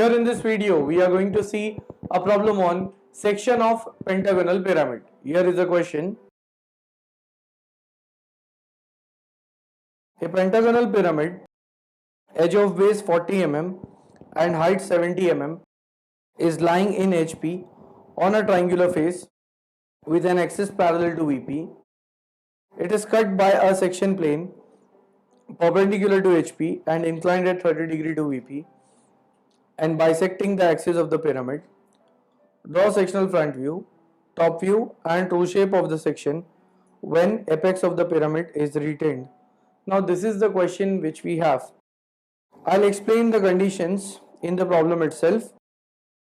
Here in this video, we are going to see a problem on section of pentagonal pyramid. Here is a question. A pentagonal pyramid, edge of base 40 mm and height 70 mm is lying in HP on a triangular face with an axis parallel to VP. It is cut by a section plane perpendicular to HP and inclined at 30 degree to VP and bisecting the axis of the pyramid. Draw sectional front view, top view and true shape of the section when apex of the pyramid is retained. Now this is the question which we have. I'll explain the conditions in the problem itself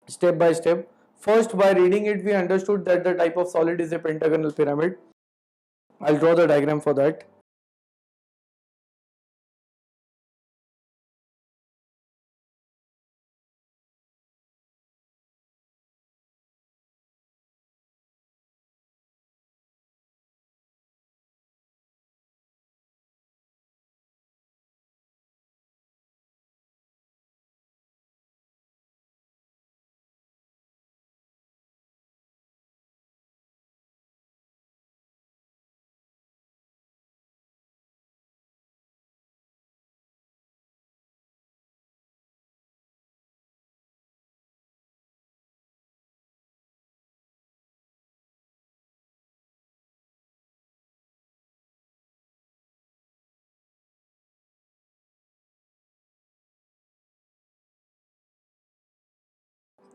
step by step. First, by reading it we understood that the type of solid is a pentagonal pyramid. I'll draw the diagram for that.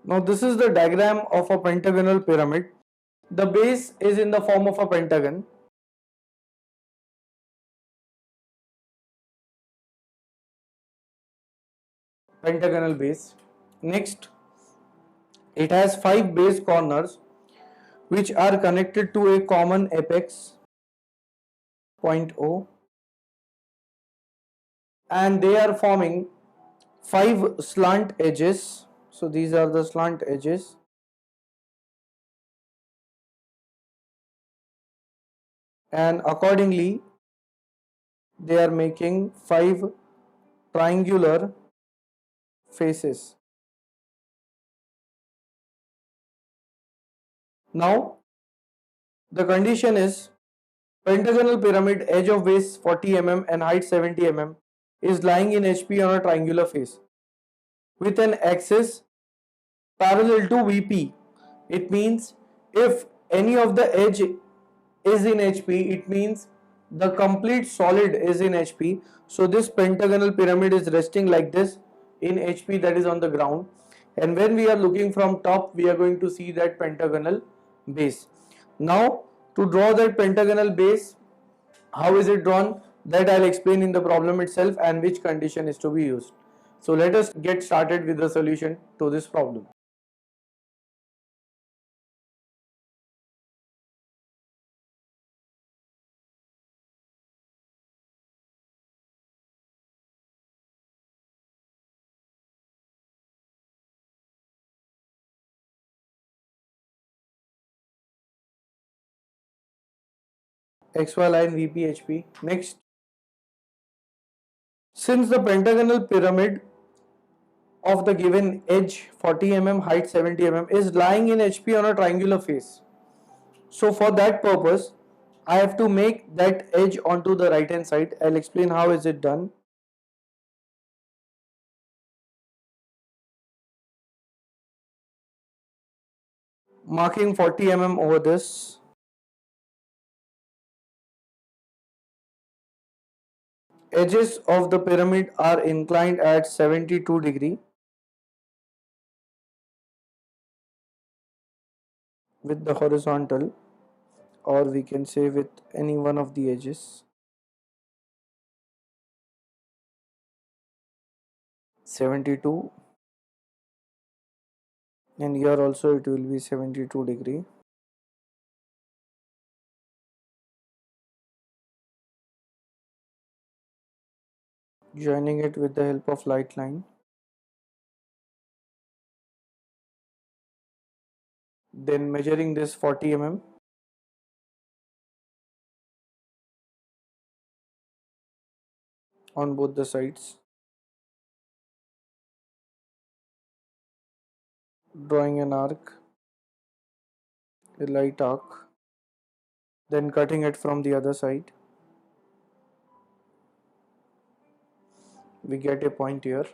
Now this is the diagram of a pentagonal pyramid. The base is in the form of a pentagon. Pentagonal base. Next, it has 5 base corners which are connected to a common apex point O, and they are forming 5 slant edges. So these are the slant edges. And accordingly they are making 5 triangular faces. Now the condition is pentagonal pyramid, edge of base 40 mm and height 70 mm is lying in HP on a triangular face with an axis parallel to VP. It means if any of the edge is in HP, it means the complete solid is in HP. So this pentagonal pyramid is resting like this in HP, that is on the ground, and when we are looking from top we are going to see that pentagonal base. Now to draw that pentagonal base, how is it drawn, that I'll explain in the problem itself and which condition is to be used. So let us get started with the solution to this problem. XY line VP HP. Next, since the pentagonal pyramid of the given edge 40 mm, height 70 mm is lying in HP on a triangular face, so for that purpose I have to make that edge onto the right hand side. I'll explain how is it done. Marking 40 mm over this. Edges of the pyramid are inclined at 72 degree with the horizontal, or we can say with any one of the edges. 72, and here also it will be 72 degree. Joining it with the help of light line. Then measuring this 40 mm. On both the sides. drawing an arc, a light arc, then cutting it from the other side. We get a point here.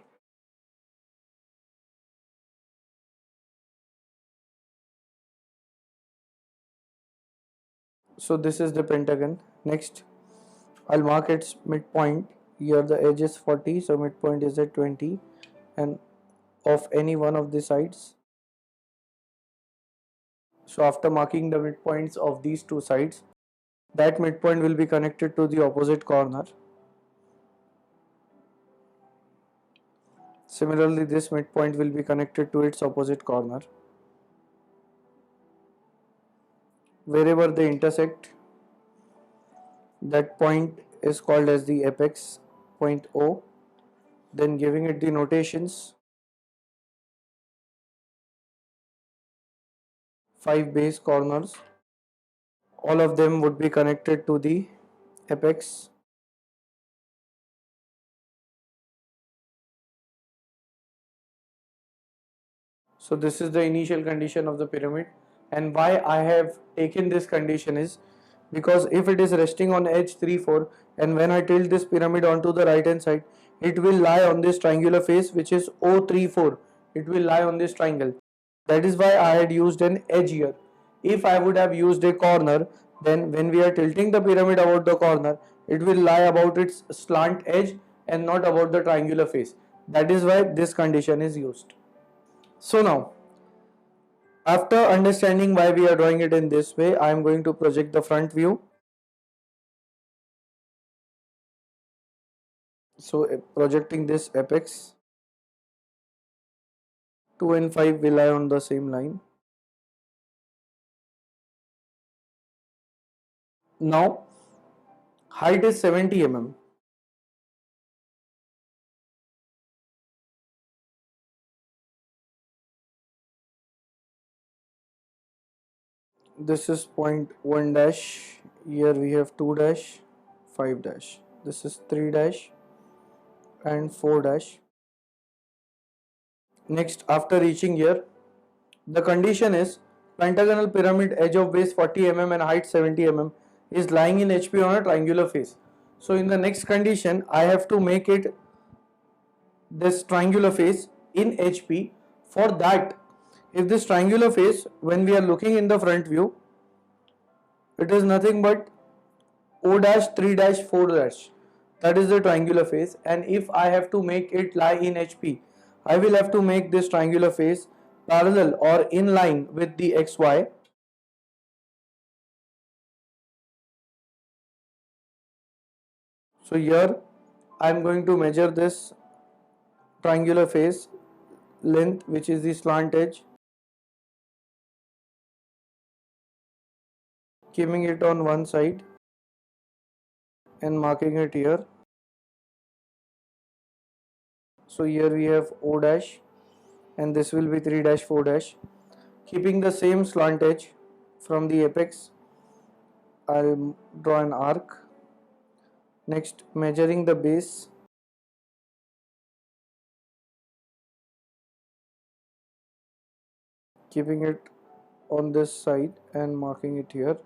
So this is the pentagon. Next, I'll mark its midpoint. Here the edge is 40, so midpoint is at 20, and of any one of the sides. So after marking the midpoints of these two sides, that midpoint will be connected to the opposite corner. Similarly, this midpoint will be connected to its opposite corner. Wherever they intersect, that point is called as the apex, point O. Then giving it the notations: 5 base corners, all of them would be connected to the apex. So this is the initial condition of the pyramid, and why I have taken this condition is because if it is resting on edge 3 4, and when I tilt this pyramid onto the right hand side, it will lie on this triangular face which is O34. It will lie on this triangle. That is why I had used an edge here. If I would have used a corner, then when we are tilting the pyramid about the corner, it will lie about its slant edge and not about the triangular face. That is why this condition is used. So now, after understanding why we are drawing it in this way, I am going to project the front view. So projecting this apex, 2 and 5 will lie on the same line. Now, height is 70 mm. This is point 1 dash. Here we have 2 dash, 5 dash. This is 3 dash and 4 dash. Next, after reaching here, the condition is pentagonal pyramid, edge of base 40 mm and height 70 mm is lying in HP on a triangular face. So in the next condition, I have to make it this triangular face in HP. For that, if this triangular face, when we are looking in the front view, it is nothing but O dash 3 dash 4 dash. That is the triangular face, and if I have to make it lie in HP, I will have to make this triangular face parallel or in line with the XY. So here I am going to measure this triangular face length, which is the slant edge, keeping it on one side and marking it here. So here we have O dash and this will be 3 dash 4 dash. Keeping the same slant edge from the apex, I'll draw an arc. Next, measuring the base, keeping it on this side and marking it here.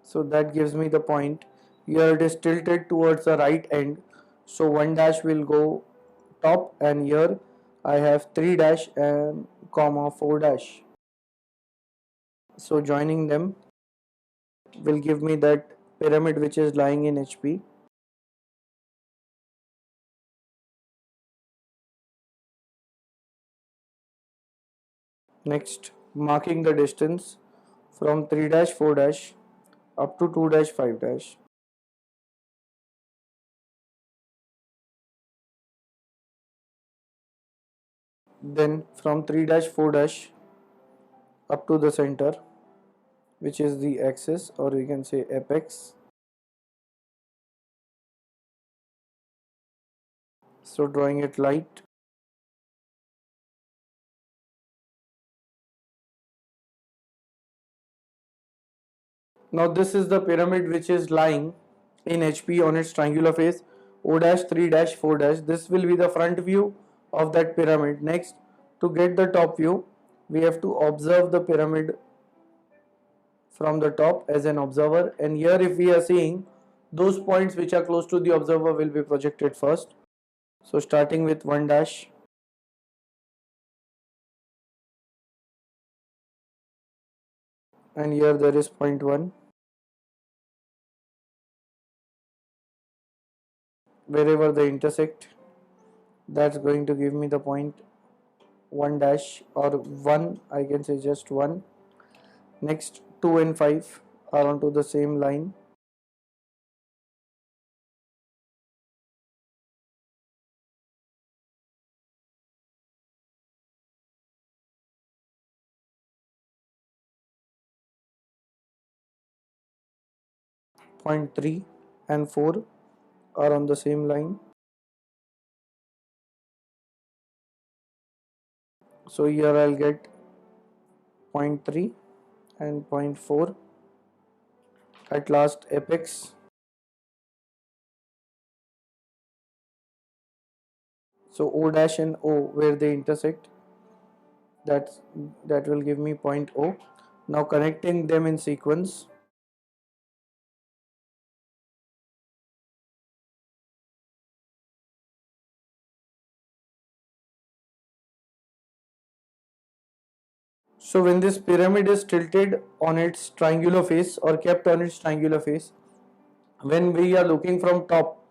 So that gives me the point. Here it is tilted towards the right end, so 1 dash will go top, and here I have 3 dash and comma 4 dash. So joining them will give me that pyramid which is lying in HP. Next, marking the distance from 3 dash 4 dash up to 2 dash 5 dash. Then from 3 dash 4 dash up to the center, which is the axis, or we can say apex. So drawing it light. Now this is the pyramid which is lying in HP on its triangular face, O dash 3 dash 4 dash. This will be the front view of that pyramid. Next, to get the top view, we have to observe the pyramid from the top as an observer, and here if we are seeing, those points which are close to the observer will be projected first. So starting with 1 dash, and here there is point 1. Wherever they intersect, that's going to give me the point 1 dash, or 1, I can say just 1. Next, 2 and 5 are onto the same line. Point 3 and 4 are on the same line. So here I'll get point 3 and point 4. At last, apex. So O dash and O, where they intersect, that will give me point O. Now connecting them in sequence. So when this pyramid is tilted on its triangular face or kept on its triangular face, when we are looking from top,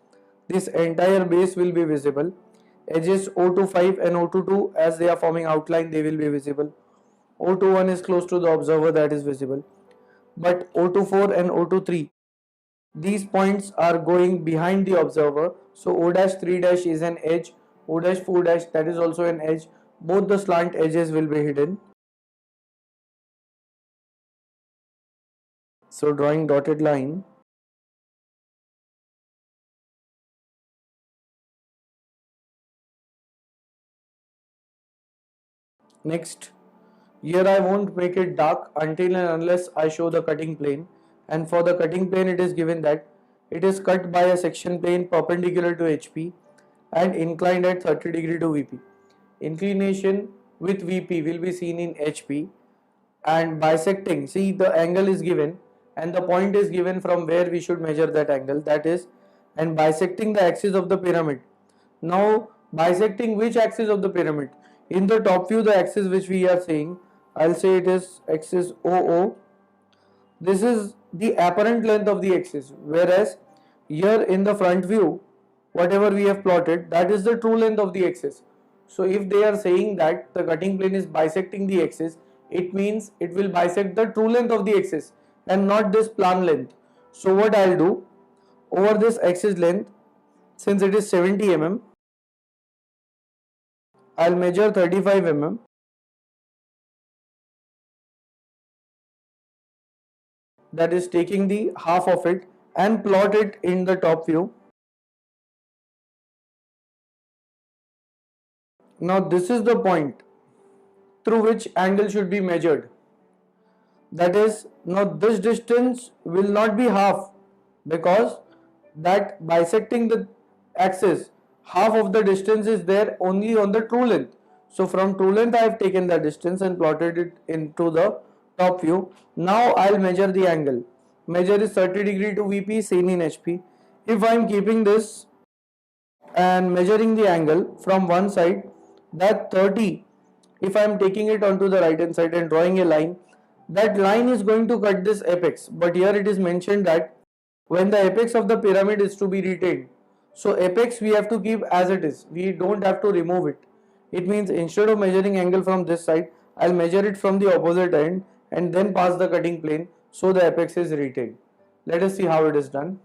this entire base will be visible. Edges O25 and O22, as they are forming outline, they will be visible. O21 is close to the observer, that is visible. But O24 and O23, these points are going behind the observer. So O dash 3 dash is an edge, O dash 4 dash, that is also an edge. Both the slant edges will be hidden. So drawing dotted line. Next, here I won't make it dark until and unless I show the cutting plane, and for the cutting plane it is given that it is cut by a section plane perpendicular to HP and inclined at 30 degree to VP. Inclination with VP will be seen in HP, and bisecting, see the angle is given and the point is given from where we should measure that angle, that is, and bisecting the axis of the pyramid. Now bisecting which axis of the pyramid? In the top view, the axis which we are seeing, I'll say it is axis OO. This is the apparent length of the axis, whereas here in the front view, whatever we have plotted, that is the true length of the axis. So if they are saying that the cutting plane is bisecting the axis, it means it will bisect the true length of the axis and not this plan length. So what I'll do, over this axis length, since it is 70 mm, I'll measure 35 mm. That is taking the half of it and plot it in the top view. Now this is the point through which angle should be measured. That is, now this distance will not be half, because that bisecting the axis, half of the distance is there only on the true length. So from true length I have taken the distance and plotted it into the top view. Now I'll measure the angle. Measure is 30 degree to VP, seen in HP. If I am keeping this and measuring the angle from one side, that 30, if I am taking it onto the right hand side and drawing a line, that line is going to cut this apex. But here it is mentioned that when the apex of the pyramid is to be retained, so apex we have to keep as it is, we don't have to remove it. It means instead of measuring angle from this side, I'll measure it from the opposite end and then pass the cutting plane, so the apex is retained. Let us see how it is done.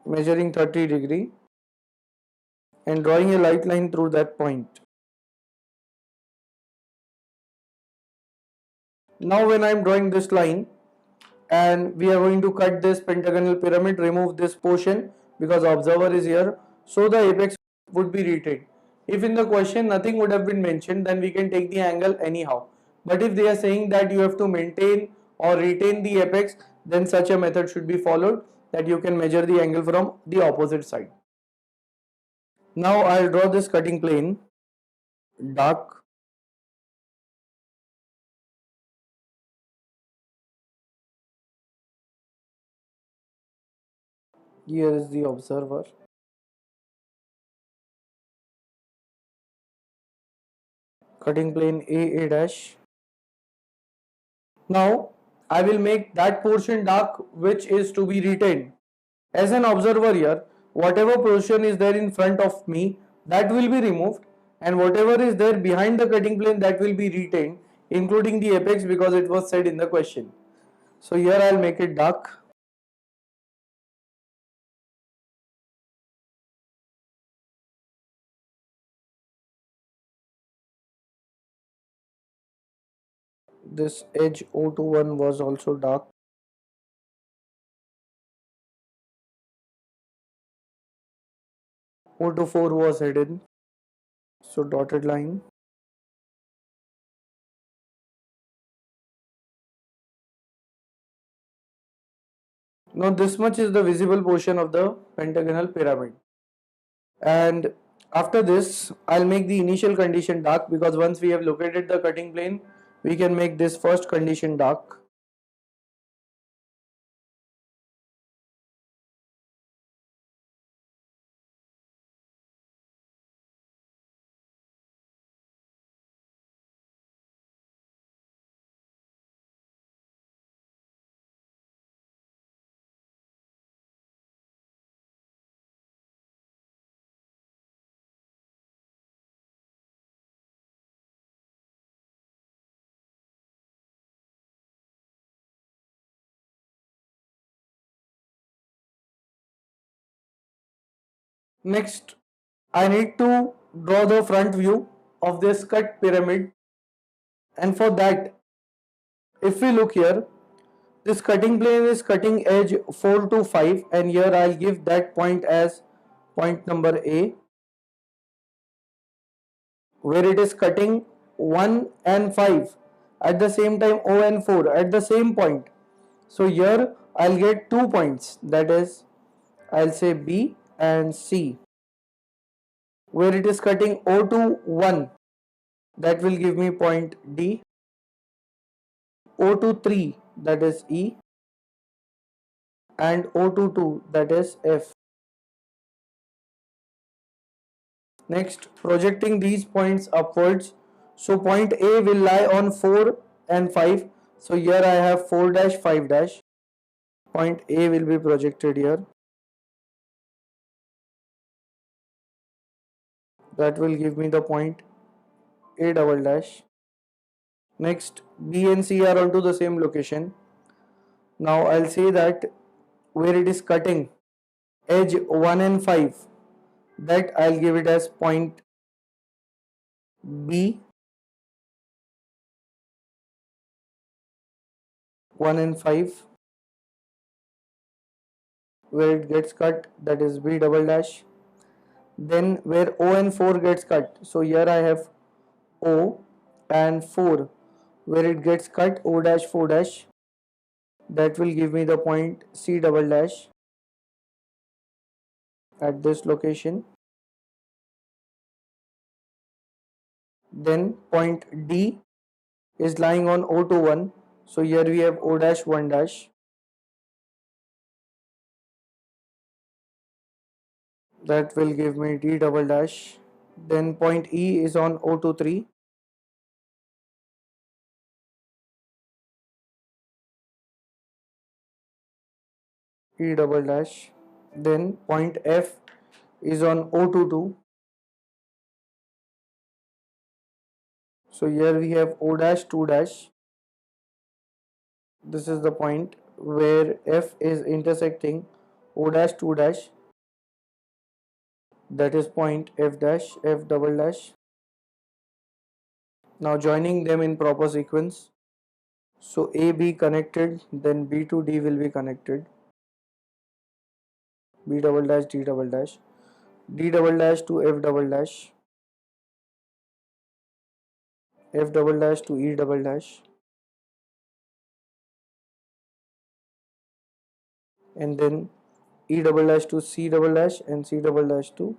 Measuring 30 degree and drawing a light line through that point. Now when I am drawing this line and we are going to cut this pentagonal pyramid, remove this portion because observer is here, so the apex would be retained. If in the question nothing would have been mentioned, then we can take the angle anyhow. But if they are saying that you have to maintain or retain the apex, then such a method should be followed, that you can measure the angle from the opposite side. Now I'll draw this cutting plane, dark. Here is the observer. Cutting plane A dash. Now I will make that portion dark which is to be retained. As an observer here, whatever portion is there in front of me, that will be removed, and whatever is there behind the cutting plane, that will be retained, including the apex, because it was said in the question. So here I'll make it dark. This edge O21 was also dark. O24 was hidden. So dotted line. Now this much is the visible portion of the pentagonal pyramid. And after this, I'll make the initial condition dark, because once we have located the cutting plane, we can make this first condition dark. Next, I need to draw the front view of this cut pyramid, and for that, if we look here, this cutting plane is cutting edge 4 to 5, and here I'll give that point as point number A, where it is cutting 1 and 5 at the same time, O and 4 at the same point. So here I'll get 2 points, that is, I'll say B and C. Where it is cutting O to 1, that will give me point D. O to 3, that is E, and O to 2, that is F. Next, projecting these points upwards. So point A will lie on 4 and 5. So here I have 4 dash 5 dash. Point A will be projected here. That will give me the point A double dash. Next, B and C are onto the same location. Now I'll say that where it is cutting edge 1 and 5, that I'll give it as point B 1 and 5. Where it gets cut, that is B double dash. Then where O and 4 gets cut, so here I have O and 4, where it gets cut O dash 4 dash, that will give me the point C double dash at this location. Then point D is lying on O to 1, so here we have O dash 1 dash. That will give me D double dash. Then point E is on O to 3. E double dash. Then point F is on O to 2. So here we have O dash 2 dash. This is the point where F is intersecting O dash 2 dash. That is point F dash, F double dash. Now joining them in proper sequence. So A B connected, then B to D will be connected. B double dash, D double dash. D double dash to F double dash. F double dash to E double dash. And then E double dash to C double dash and C double dash to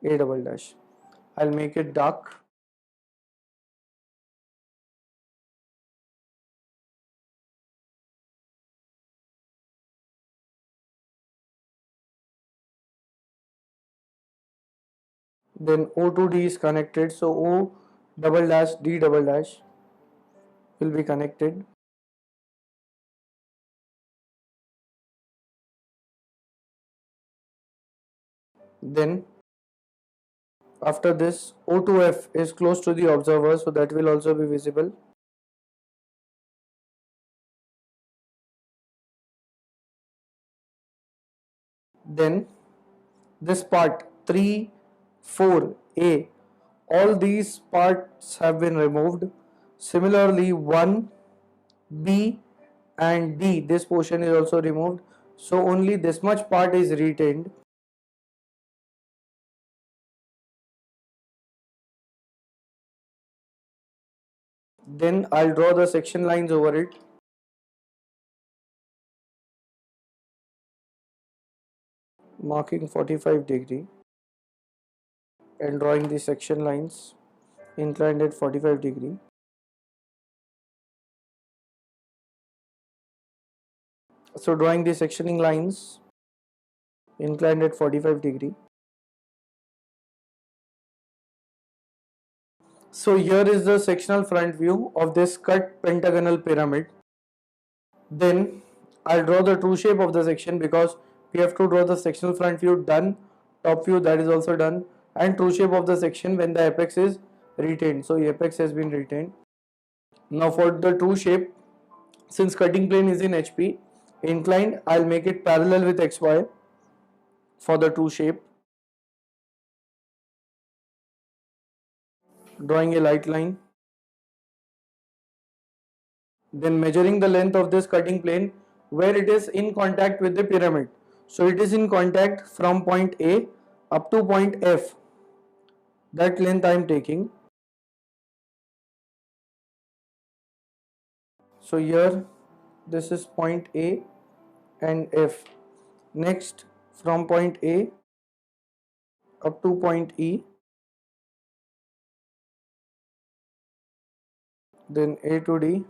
A double dash. I'll make it dark. Then O to D is connected, so O double dash D double dash will be connected. Then after this, O to F is close to the observer, so that will also be visible. Then this part 3, 4, A, all these parts have been removed. Similarly, 1, B and D, this portion is also removed. So only this much part is retained. Then I'll draw the section lines over it. Marking 45 degree and drawing the section lines inclined at 45 degree. So drawing the sectioning lines inclined at 45 degree. So here is the sectional front view of this cut pentagonal pyramid. Then I'll draw the true shape of the section, because we have to draw the sectional front view done, top view that is also done, and true shape of the section when the apex is retained. So apex has been retained. Now for the true shape, since cutting plane is in HP, inclined, I'll make it parallel with XY for the true shape. Drawing a light line. Then measuring the length of this cutting plane where it is in contact with the pyramid. So it is in contact from point A up to point F. That length I am taking. So here this is point A and F. Next, from point A up to point E, then A to D,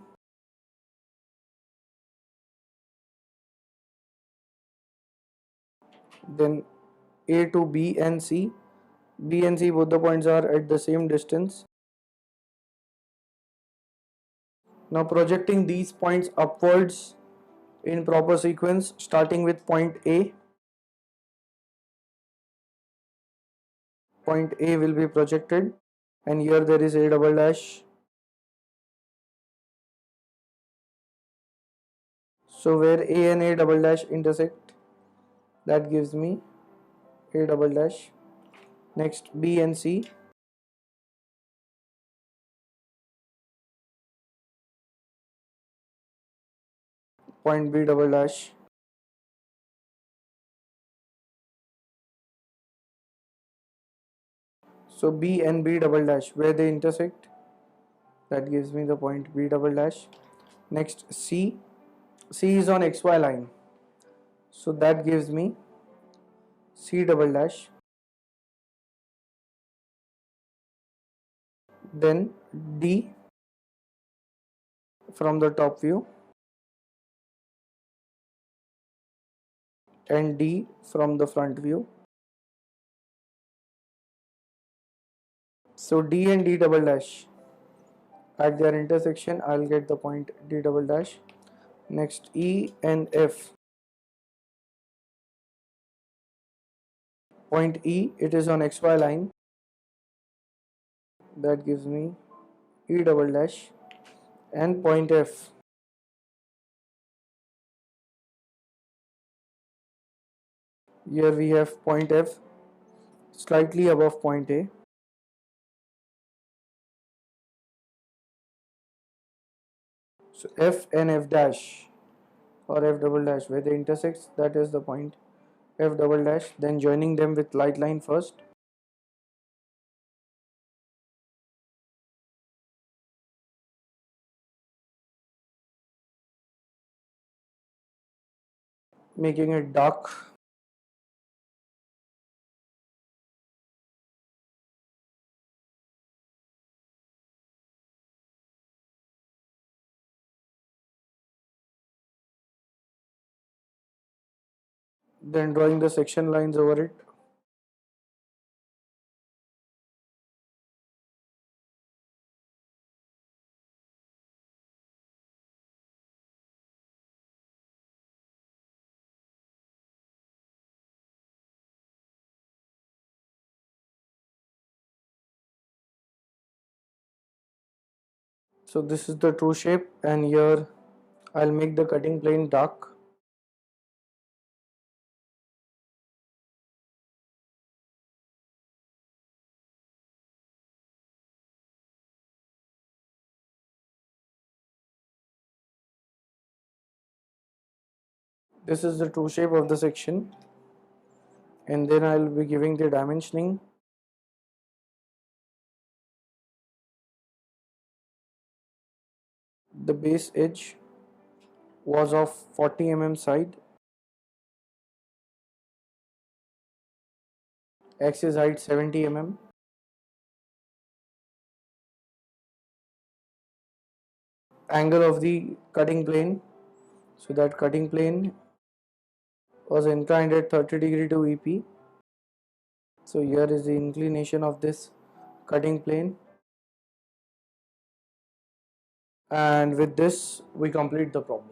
then A to B and C. B and C, both the points are at the same distance. Now projecting these points upwards in proper sequence, starting with point A. Point A will be projected, and here there is A double dash. So where A and A double dash intersect, that gives me A double dash. Next, B and C. Point B double dash. So B and B double dash, where they intersect, that gives me the point B double dash. Next, C. C is on XY line, so that gives me C double dash. Then D from the top view, and D from the front view. So D and D double dash, at their intersection I'll get the point D double dash. Next, E and F. Point E, it is on XY line, that gives me E double dash. And point F, here we have point F slightly above point A. So F and F dash, or F double dash, where they intersect, that is the point F double dash. Then joining them with light line first. Making it dark. then drawing the section lines over it. So this is the true shape, and here I'll make the cutting plane dark. This is the true shape of the section, and then I'll be giving the dimensioning. The base edge was of 40 mm side, axis height 70 mm, angle of the cutting plane, so that cutting plane was inclined at 30 degree to EP. So here is the inclination of this cutting plane, and with this we complete the problem.